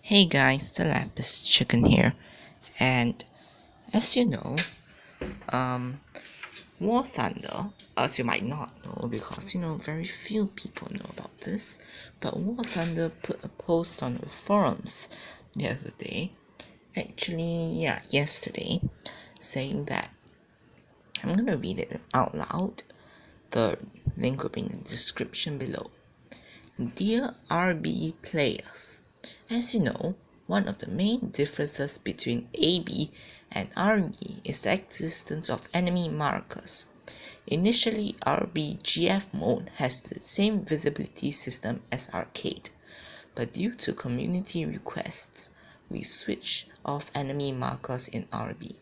Hey guys, the Lapis Chicken here, and as you know, War Thunder, as you might not know because very few people know about this, but War Thunder put a post on the forums the other day, yesterday, saying that, I'm gonna read it out loud, the link will be in the description below. Dear RB players, as you know, one of the main differences between AB and RB is the existence of enemy markers. Initially, RBGF mode has the same visibility system as Arcade, but due to community requests, we switched off enemy markers in RB.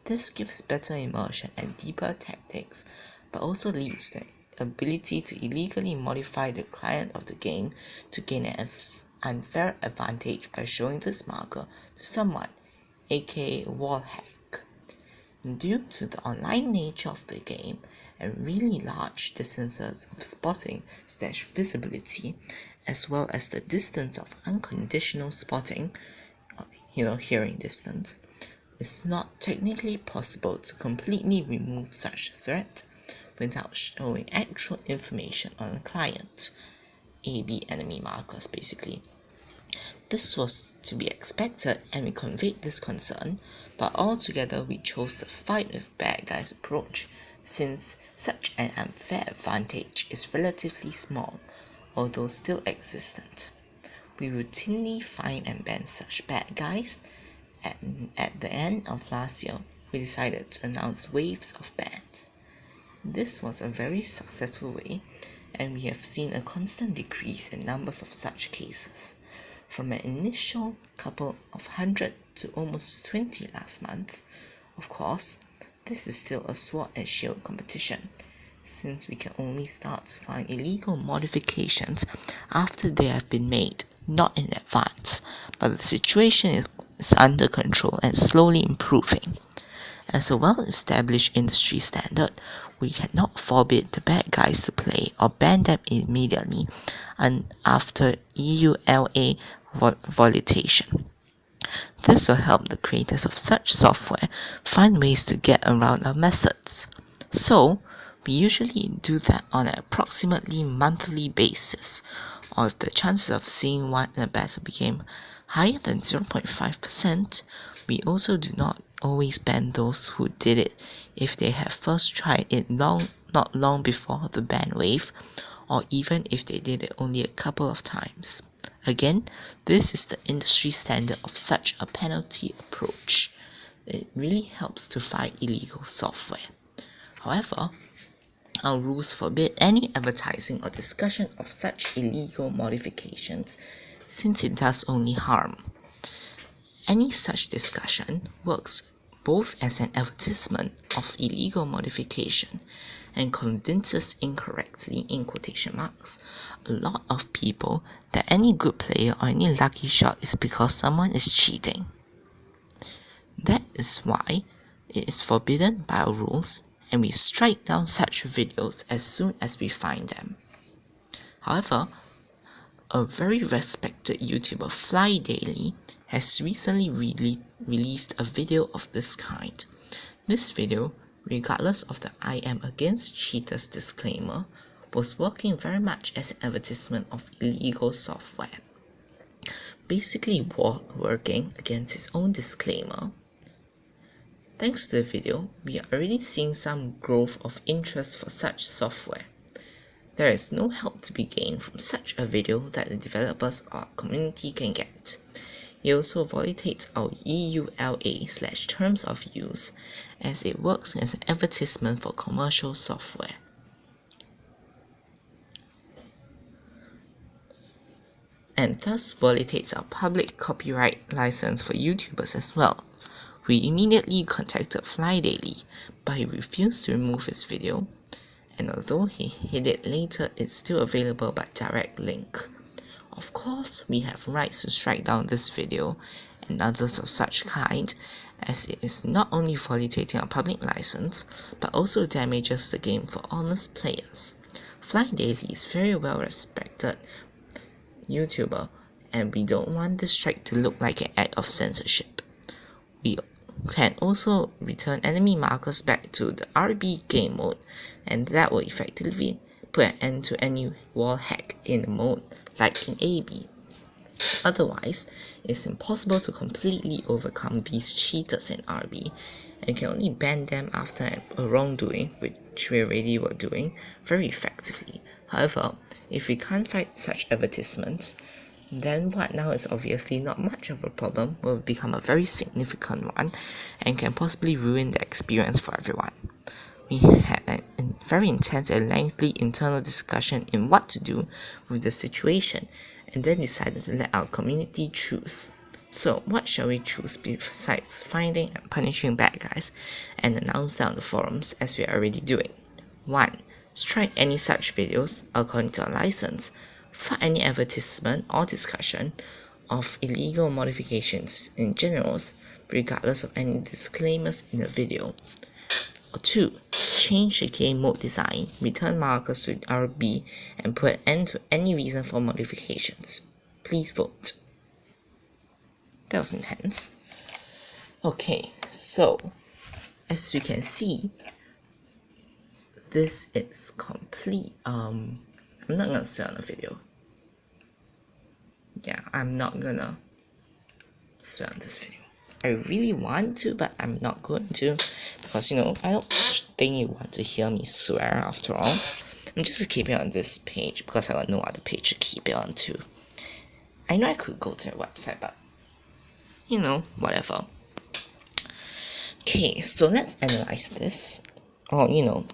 This gives better immersion and deeper tactics, but also leads to the ability to illegally modify the client of the game to gain an unfair advantage by showing this marker to someone, aka wallhack. Due to the online nature of the game and really large distances of spotting/visibility, as well as the distance of unconditional spotting, hearing distance, it's not technically possible to completely remove such a threat without showing actual information on the client, AB enemy markers basically. This was to be expected and we conveyed this concern, but altogether we chose the fight with bad guys approach since such an unfair advantage is relatively small, although still existent. We routinely find and ban such bad guys, and at the end of last year, we decided to announce waves of bans. This was a very successful way, and we have seen a constant decrease in numbers of such cases, from an initial couple of 100 to almost 20 last month. Of course, this is still a sword and shield competition, since we can only start to find illegal modifications after they have been made, not in advance, but the situation is under control and slowly improving. As a well-established industry standard, we cannot forbid the bad guys to play or ban them immediately after EULA validation. This will help the creators of such software find ways to get around our methods. So, we usually do that on an approximately monthly basis, or if the chances of seeing one in a battle became higher than 0.5%, we also do not always ban those who did it if they have first tried it not long before the ban wave, or even if they did it only a couple of times. Again, this is the industry standard of such a penalty approach. It really helps to fight illegal software. However, our rules forbid any advertising or discussion of such illegal modifications, since it does only harm. Any such discussion works both as an advertisement of illegal modification and convinces incorrectly, in quotation marks, a lot of people that any good player or any lucky shot is because someone is cheating. That is why it is forbidden by our rules, and we strike down such videos as soon as we find them. However, a very respected YouTuber, Phly Daily, has recently released a video of this kind. This video, regardless of the I am against cheaters disclaimer, was working very much as an advertisement of illegal software. Basically working against its own disclaimer. Thanks to the video, we are already seeing some growth of interest for such software. There is no help to be gained from such a video that the developers or community can get. It also violates our EULA/terms of use, as it works as an advertisement for commercial software. And thus violates our public copyright license for YouTubers as well. We immediately contacted Phly Daily, but he refused to remove his video, and although he hid it later, it's still available by direct link. Of course, we have rights to strike down this video and others of such kind, as it is not only violating our public license, but also damages the game for honest players. Phly Daily is very well respected YouTuber, and we don't want this strike to look like an act of censorship. We can also return enemy markers back to the RB game mode, and that will effectively put an end to any wall hack in the mode, like in AB. Otherwise, it's impossible to completely overcome these cheaters in RB, and you can only ban them after a wrongdoing, which we already were doing very effectively. However, if we can't find such advertisements, then what now is obviously not much of a problem will become a very significant one and can possibly ruin the experience for everyone. We had a very intense and lengthy internal discussion in what to do with the situation, and then decided to let our community choose. So what shall we choose besides finding and punishing bad guys and announce that on the forums as we are already doing? 1. Strike any such videos according to our license. Find any advertisement or discussion of illegal modifications in general, regardless of any disclaimers in the video. Or 2. Change the game mode design, return markers to RB, and put an end to any reason for modifications. Please vote. That was intense. Okay, so as you can see, this is complete. I'm not gonna swear on the video. Yeah, I'm not gonna swear on this video. I really want to, but I'm not going to, because I don't think you want to hear me swear after all. I'm just keeping it on this page because I got no other page to keep it on to. I know I could go to their website, but whatever. Okay, so let's analyze this, or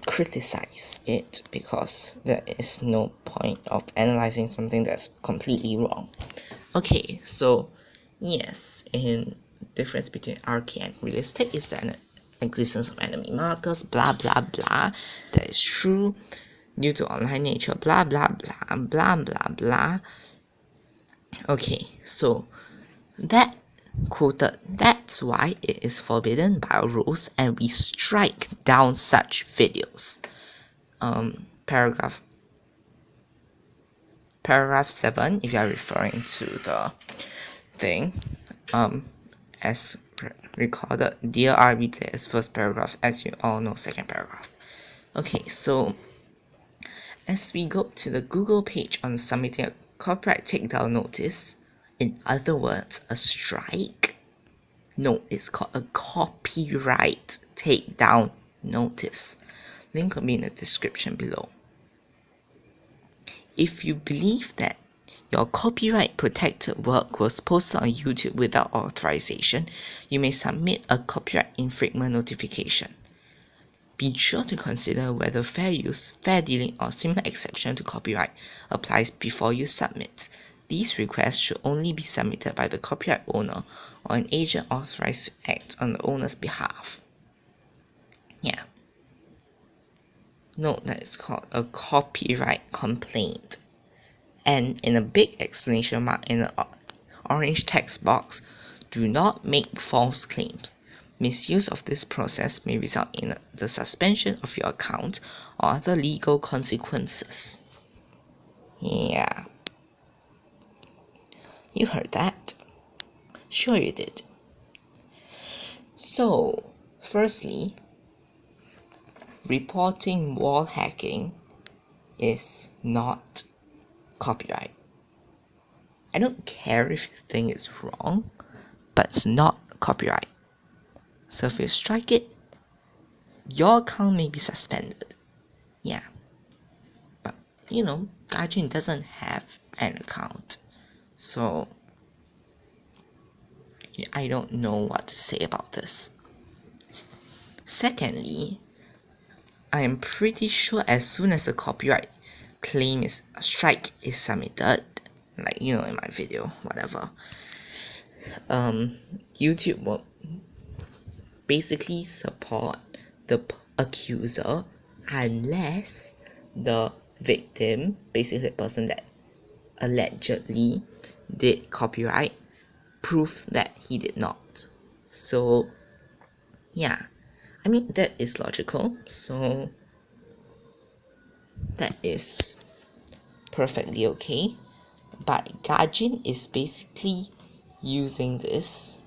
criticize it, because there is no point of analyzing something that's completely wrong. Okay, so yes, in difference between arcade and realistic is the existence of enemy markers, blah blah blah. That is true due to online nature, blah blah blah blah blah blah. Okay, so that quoted, that's why it is forbidden by our rules and we strike down such videos. Paragraph 7, if you are referring to the thing, as recorded, dear RB players, first paragraph, as you all know, second paragraph. Okay, so as we go to the Google page on submitting a copyright takedown notice, in other words, a strike. No, it's called a copyright takedown notice. Link will be in the description below. If you believe that your copyright protected work was posted on YouTube without authorization, you may submit a copyright infringement notification. Be sure to consider whether fair use, fair dealing, or similar exception to copyright applies before you submit. These requests should only be submitted by the copyright owner or an agent authorized to act on the owner's behalf. Yeah. Note that it's called a copyright complaint. And in a big exclamation mark in the orange text box, do not make false claims. Misuse of this process may result in the suspension of your account or other legal consequences. Yeah. You heard that? Sure you did. So, firstly, reporting wall hacking is not copyright. I don't care if you think it's wrong, but it's not copyright. So if you strike it, your account may be suspended. Yeah. But, Gajin doesn't have an account. So, I don't know what to say about this. Secondly, I am pretty sure as soon as a copyright strike is submitted, like, in my video, whatever, YouTube will basically support the accuser unless the victim, basically the person that allegedly did copyright, prove that he did not. So yeah, I mean that is logical, so that is perfectly okay. But Gajin is basically using this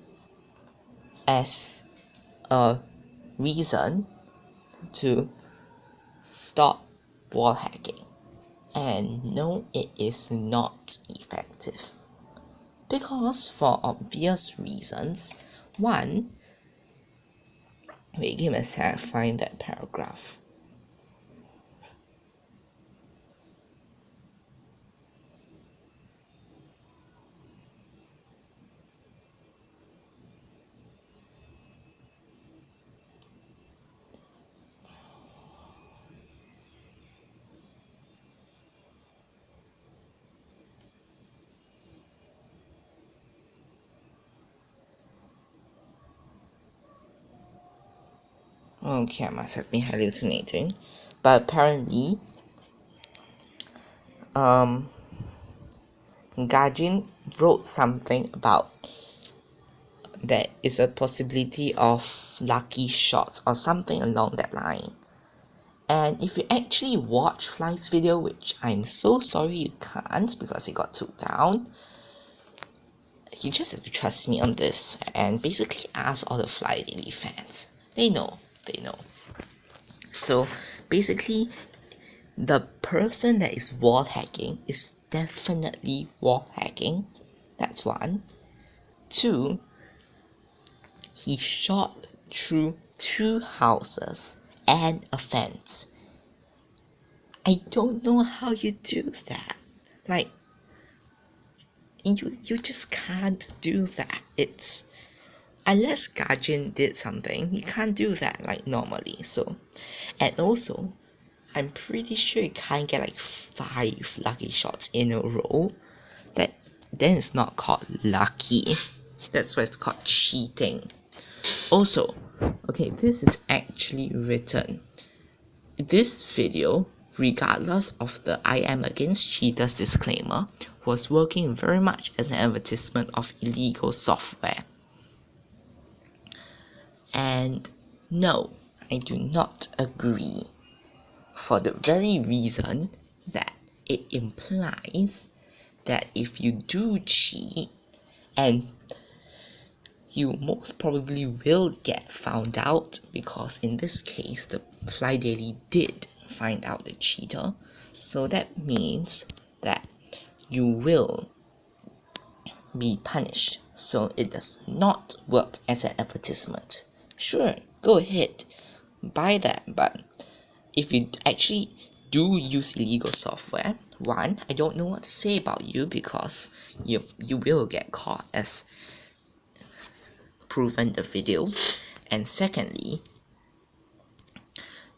as a reason to stop wall hacking. And no, it is not effective. Because for obvious reasons. One, wait, give me a sec, find that paragraph. Okay, I must have been hallucinating. But apparently, Gajin wrote something about there is a possibility of lucky shots or something along that line. And if you actually watch Phly's video, which I'm so sorry you can't because it got took down, you just have to trust me on this and basically ask all the Phly Daily fans. They know. So basically, the person that is wall hacking is definitely wall hacking. That's one. Two, he shot through 2 houses and a fence. I don't know how you do that. Like, you just can't do that. It's unless Gajin did something, you can't do that like normally. So, and also, I'm pretty sure you can't get like 5 lucky shots in a row. That then it's not called lucky. That's why it's called cheating. Also, okay, this is actually written. This video, regardless of the I am against cheaters disclaimer, was working very much as an advertisement of illegal software. And no, I do not agree, for the very reason that it implies that if you do cheat, and you most probably will get found out, because in this case the Phly Daily did find out the cheater, so that means that you will be punished. So it does not work as an advertisement. Sure, go ahead, buy that, but if you actually do use illegal software, one, I don't know what to say about you because you will get caught as proven the video. And secondly,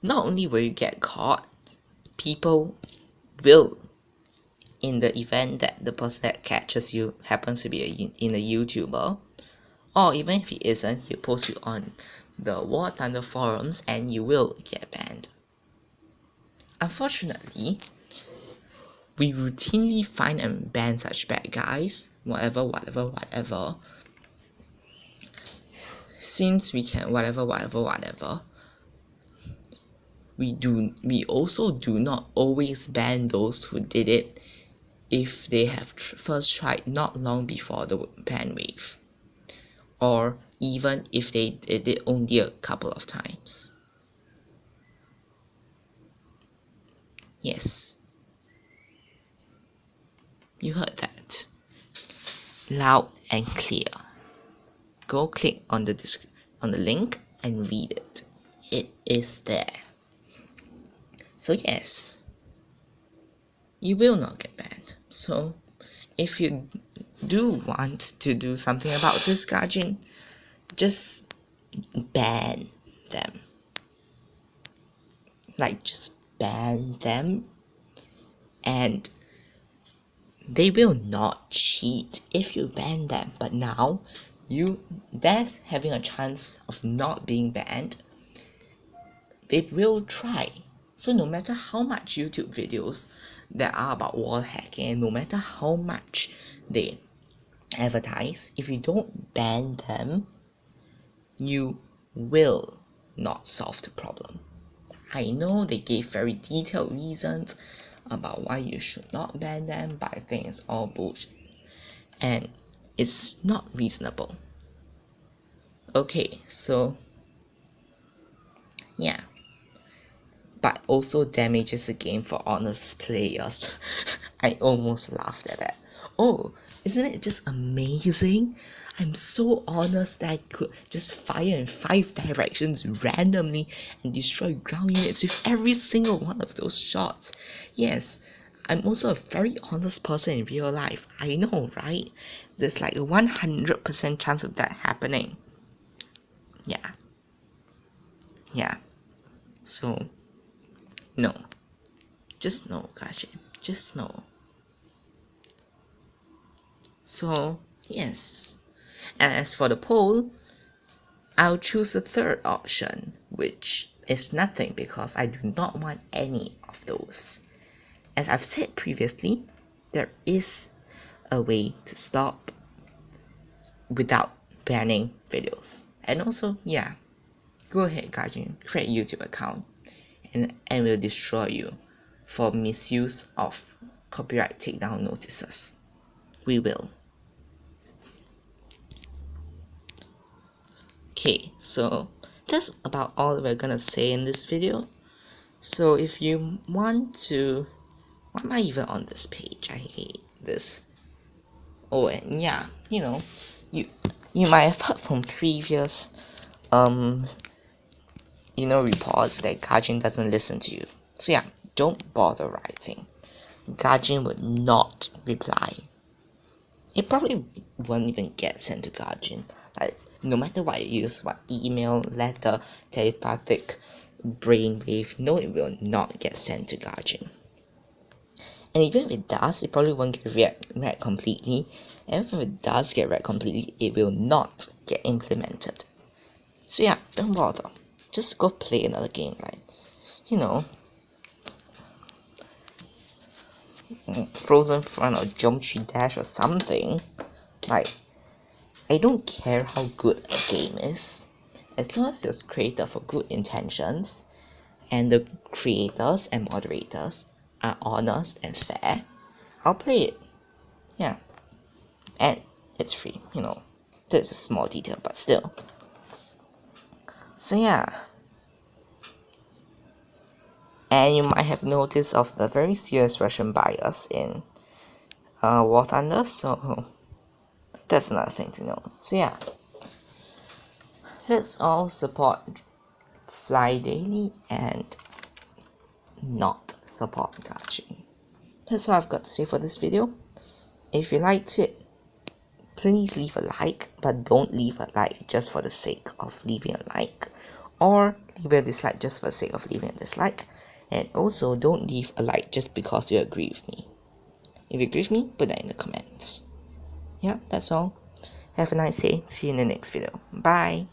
not only will you get caught, people will, in the event that the person that catches you happens to be a YouTuber, or even if he isn't, he'll post you on the War Thunder forums and you will get banned. Unfortunately, we routinely find and ban such bad guys, whatever. Since we can whatever, we also do not always ban those who did it if they have first tried not long before the ban wave, or even if they did it only a couple of times. Yes, you heard that loud and clear. Go click on the link and read it. It is there. So yes, you will not get banned. So if you do want to do something about this, Gajin, just ban them. Like, just ban them, and they will not cheat if you ban them. But now there's having a chance of not being banned. They will try. So no matter how much YouTube videos there are about wall hacking, and no matter how much they advertise, if you don't ban them, you will not solve the problem. I know they gave very detailed reasons about why you should not ban them, but I think it's all bullshit. And it's not reasonable. Okay, so yeah. But also damages the game for honest players. I almost laughed at that. Oh, isn't it just amazing? I'm so honest that I could just fire in 5 directions randomly and destroy ground units with every single one of those shots. Yes, I'm also a very honest person in real life. I know, right? There's like a 100% chance of that happening. Yeah. Yeah. So, no. Just no, Gajin. Just no. So, yes. And as for the poll, I'll choose the third option, which is nothing because I do not want any of those. As I've said previously, there is a way to stop without banning videos. And also, yeah, go ahead, Gajin, create a YouTube account and we'll destroy you for misuse of copyright takedown notices. We will. Okay, so that's about all we're gonna say in this video. So if you want to, why am I even on this page? I hate this. Oh, and yeah, you might have heard from previous reports that Gajin doesn't listen to you. So yeah, don't bother writing. Gajin would not reply. It probably won't even get sent to Gajin. Like, no matter what you use, what email, letter, telepathic, brainwave, no, it will not get sent to Gajin. And even if it does, it probably won't get read completely. And if it does get read completely, it will not get implemented. So yeah, don't bother. Just go play another game, like, Frozen Front or Geometry Dash or something. Like, I don't care how good a game is, as long as it was created for good intentions, and the creators and moderators are honest and fair, I'll play it. Yeah. And it's free, That's a small detail, but still. So yeah. And you might have noticed of the very serious Russian bias in War Thunder, so that's another thing to know. So yeah, let's all support Phly daily and not support Gajin. That's all I've got to say for this video. If you liked it, please leave a like, but don't leave a like just for the sake of leaving a like, or leave a dislike just for the sake of leaving a dislike. And also, don't leave a like just because you agree with me. If you agree with me, put that in the comments. Yeah, that's all. Have a nice day. See you in the next video. Bye.